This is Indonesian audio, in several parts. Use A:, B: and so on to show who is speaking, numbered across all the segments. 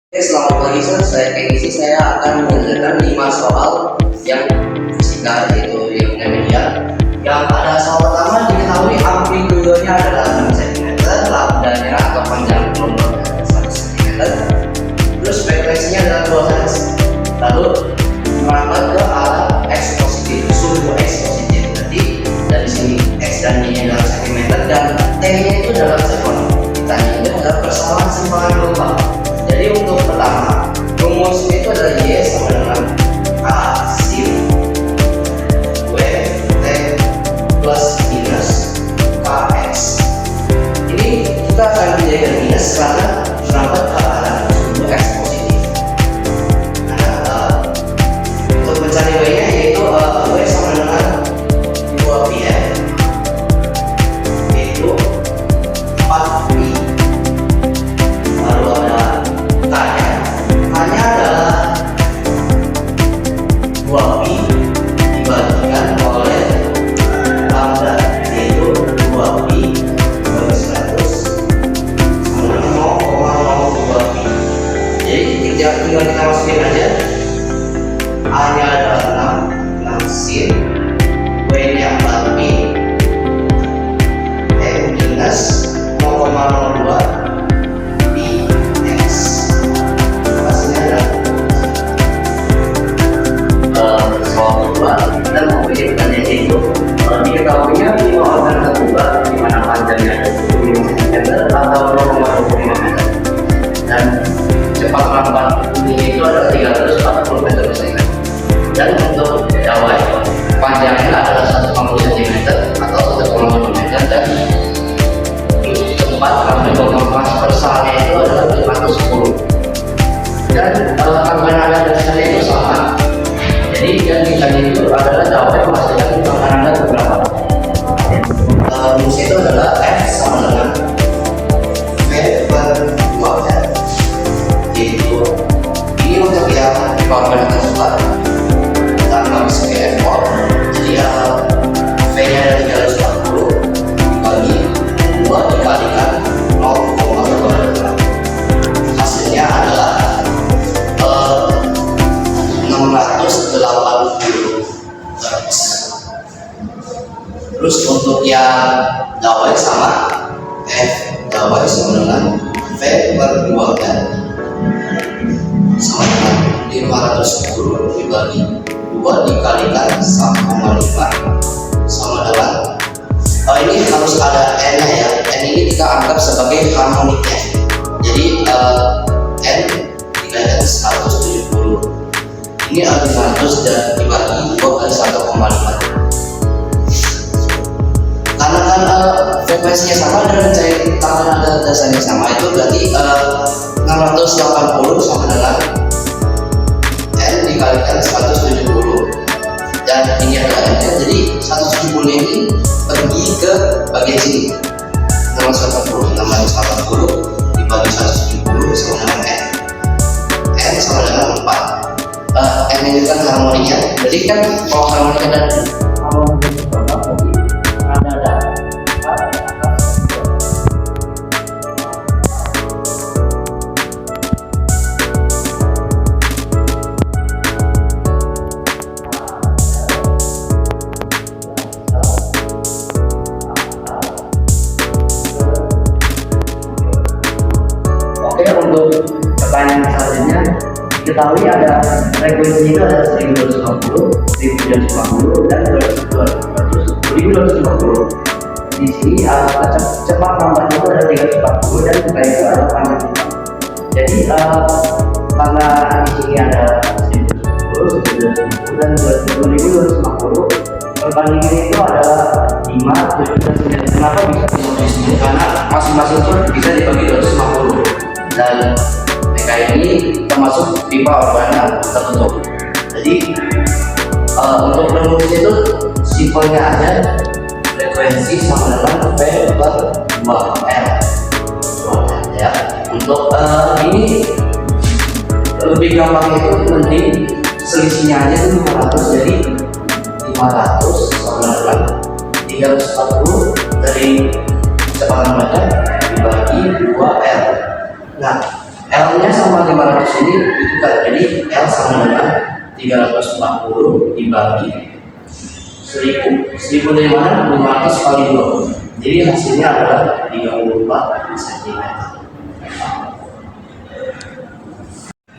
A: Oke, selamat pagi Sir. Saya Kengisi. Saya akan mengerjakan 5 soal yang fisika, yaitu yang remedial. Yang pada soal pertama diketahui amplitudonya adalah 6 cm, lambdanya atau panjang gelombang 1 cm, terus frekuensinya adalah 2 Hz. Lalu merambat ke arah X positif, suhu X positif. Berarti dari sini X dan Y adalah cm dan T-nya itu adalah sekon. Ditanya itu adalah persamaan simpangan gelombang. Jadi untuk pertama, rumusnya itu adalah Y sama dengan A sin W T plus minus KX. Ini kita akan menjadikan minus karena merambat ke arah suhu X positif. Nah, untuk mencari W nya yaitu W sama dengan 2 pi ya, yaitu 4 pi. Lalu ada K-nya adalah 2 pi dibagikan oleh lambda, yaitu 2 pi bagi 100 sama dengan 0,02 pi. Jadi tinggal kita masukin aja. A-nya adalah 6 sin, W-nya 4 pi, M minus 0,02 dan memilihkan yaitu diketahuinya 5 organ terbuka di mana panjangnya 25 cm atau 0,25 meter dan cepat merambat bunyinya itu adalah 340 meter per second. Dan untuk gawai panjangnya adalah 150 cm atau 1,5 meter dan cepat merambat gelombang transversalnya itu adalah 510 dan tanggapan dasarnya itu sama. Jadi yang ditanya itu adalah jawabannya menghasilkan timbangan Anda beberapa. Rumus itu adalah F sama dengan V per 2 ya. Yaitu ini untuk yang timbangan Anda tersebut kita bagi sebagai F4. Jadi V nya adalah 340 dibagi 2 dikalikan 0,2. Hasilnya adalah 680 Hz. Terus untuk yang gawai sama, F gawai sama dengan V per 2 kan, sama dengan 510 dibagi 2 dikalikan 1,5 sama dengan ini harus ada N nya ya. N ini kita anggap sebagai harmoniknya. Jadi N dikalikan 170. Ini adalah 500 dan dibagi 2 kali 1,5. Karena kan frekuensinya sama dan mencari tanggapan dasarnya sama, itu berarti 680 sama dengan N dikalikan 170 dan ini adalah N nya. Jadi 170 ini pergi ke bagian sini, 680 dibagi 170 sama dengan N sama dengan 4. N ini kan harmoniknya, jadi kan kalau harmonika dan harmonika berarti ada Oke, untuk pertanyaan selanjutnya diketahui ada frekuensi itu ada 1250, 1250 dan 1250. Di sini cepat merambat itu ada 340 dan supaya itu ada panjang. Jadi karena di sini ada 1250 dan 1250, perbandingannya itu adalah 5, 7 dan 9. Kenapa bisa di sini? Karena masing-masing pun bisa dibagi 250 dan ini termasuk pipa organ tertutup. Jadi untuk rumus itu simpelnya aja, frekuensi sama dengan V per 2L ya. Untuk ini lebih gampang itu penting selisihnya aja itu 500. Jadi 500 sama dengan 340 dari kecepatan meter dibagi 2L. Nah, L nya sama 500 Jadi L sama dengan 340 dibagi 1500 kali 2. Jadi hasilnya adalah 34 cm.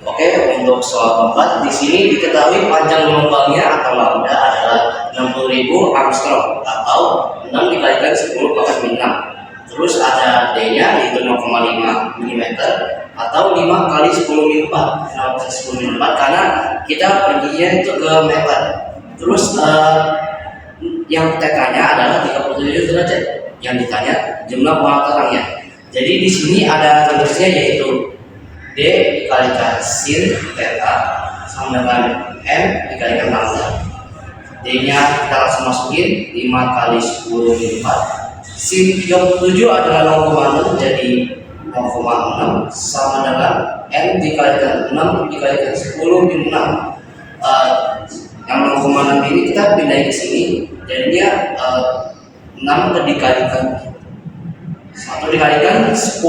A: Oke, untuk soal keempat, di sini diketahui panjang gelombangnya atau lambda adalah 60.000 Armstrong atau 6 dikalikan 10 pangkat min 6. Terus ada D-nya yaitu 0,5 mm atau 5 kali 10 min 4. Kenapa 10 min 4? Karena kita perginya itu ke meter. Terus yang TK-nya adalah 37 derajat. Yang ditanya jumlah pola terangnya. Jadi di sini ada rumusnya yaitu D dikalikan sin theta sama dengan M dikalikan lambda. D-nya kita langsung masukin 5 kali 10 min 4. Sin 37 adalah 0,6 jadi 0,6 sama dengan M dikalikan 6 dikalikan 10 min 6. Yang 0,6 ini kita pindahin ke sini, jadinya 6 dikalikan 1 dikalikan 10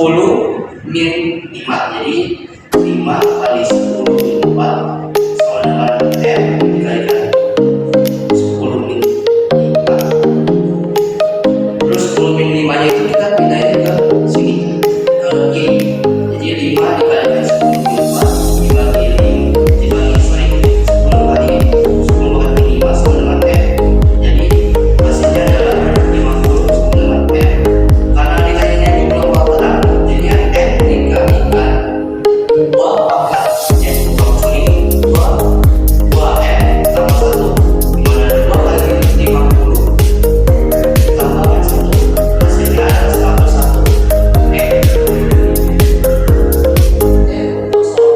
A: min 5, jadi 5 kali 10 min 4 sama dengan M dikalikan 10 min 5. Terus 10 min 5 nya itu kita pindahin ke sini, ke kiri, jadi 5 dikalikan 10 min 4 dibagi 10 kali 10 kali 5 sama dengan M, jadi hasilnya adalah 50 sama dengan M. Karena ditanya jumlah pola terang, jadinya M dikalikan 2 pangkat M kali 2 M tambah 1, dimana 2 kali 50 tambahkan 1, hasilnya adalah 101 M. Untuk soal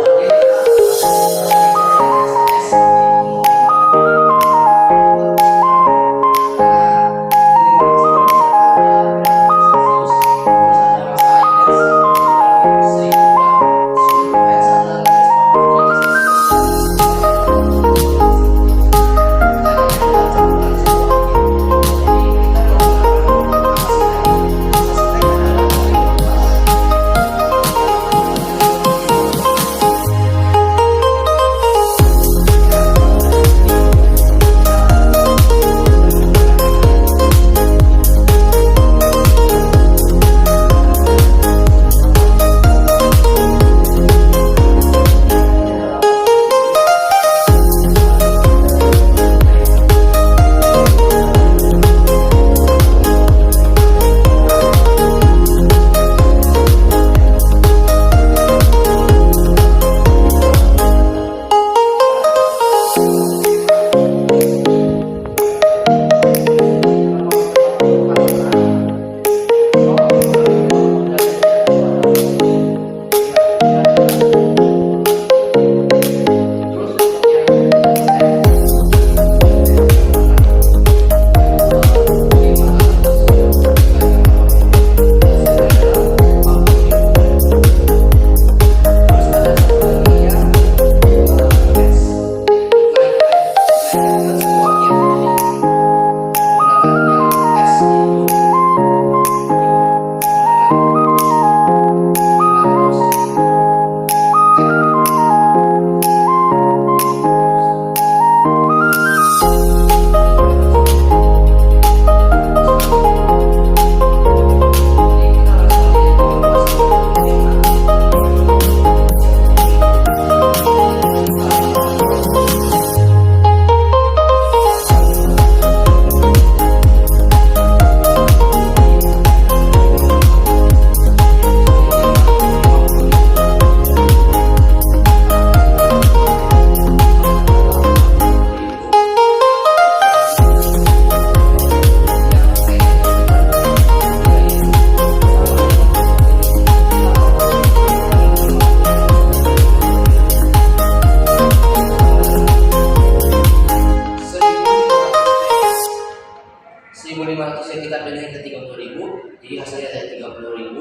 A: yang kita pindahin ke 30.000, jadi hasilnya dari 30.000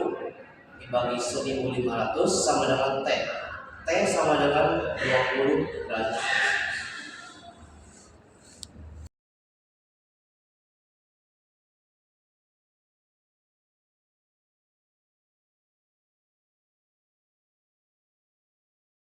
A: dibagi 1.500 sama dengan T. T sama dengan 20 derajat.